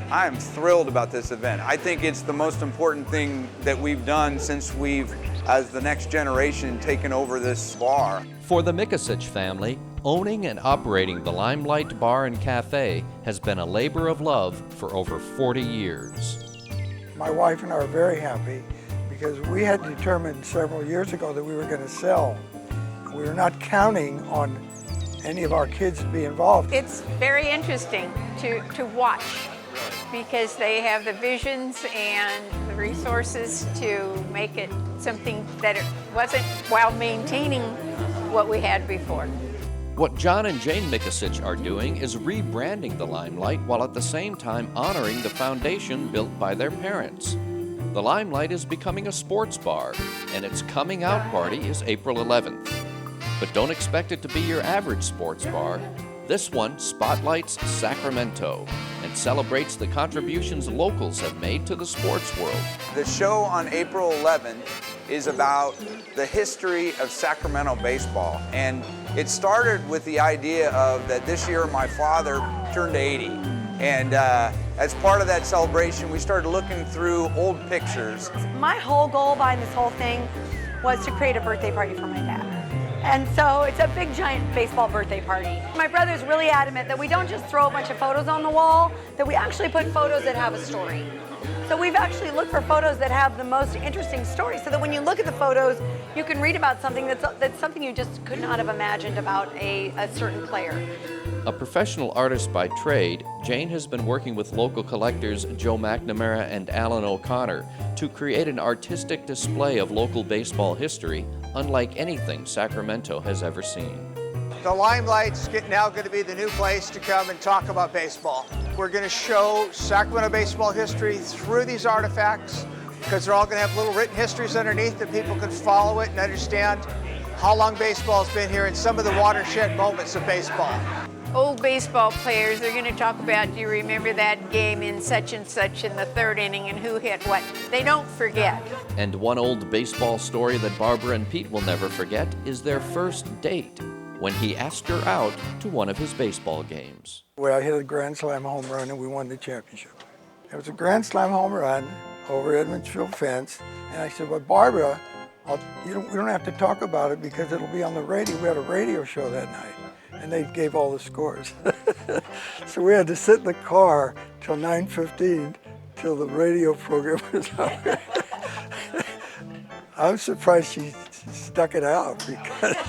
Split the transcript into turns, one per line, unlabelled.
I am thrilled about this event. I think it's the most important thing that we've done since we've, as the next generation, taken over this bar.
For the Mikacich family, owning and operating the Limelight Bar and Cafe has been a labor of love for over 40 years.
My wife and I are very happy because we had determined several years ago that we were going to sell. We were not counting on any of our kids to be involved.
It's very interesting to watch because they have the visions and the resources to make it something that it wasn't while maintaining what we had before.
What John and Jane Mikacich are doing is rebranding the Limelight while at the same time honoring the foundation built by their parents. The Limelight is becoming a sports bar, and its coming out party is April 11th. But don't expect it to be your average sports bar. This one spotlights Sacramento and celebrates the contributions locals have made to the sports world.
The show on April 11th is about the history of Sacramento baseball. And it started with the idea of that this year my father turned 80. And as part of that celebration, we started looking through old pictures.
My whole goal behind this whole thing was to create a birthday party for my dad. And so it's a big giant baseball birthday party. My brother's really adamant that we don't just throw a bunch of photos on the wall, that we actually put photos that have a story. So we've actually looked for photos that have the most interesting story so that when you look at the photos, you can read about something that's something you just could not have imagined about a certain player.
A professional artist by trade, Jane has been working with local collectors Joe McNamara and Alan O'Connor to create an artistic display of local baseball history unlike anything Sacramento has ever seen.
The Limelight's now going to be the new place to come and talk about baseball. We're going to show Sacramento baseball history through these artifacts because they're all going to have little written histories underneath that people can follow it and understand how long baseball's been here and some of the watershed moments of baseball.
Old baseball players, they're going to talk about, do you remember that game in such and such in the third inning and who hit what? They don't forget.
And one old baseball story that Barbara and Pete will never forget is their first date, when he asked her out to one of his baseball games.
Well, I hit a Grand Slam home run and we won the championship. It was a Grand Slam home run over Edmonds Field fence. And I said, well, Barbara, we don't have to talk about it because it'll be on the radio. We had a radio show that night and they gave all the scores. So we had to sit in the car till 9:15 till the radio program was over. I'm surprised she stuck it out because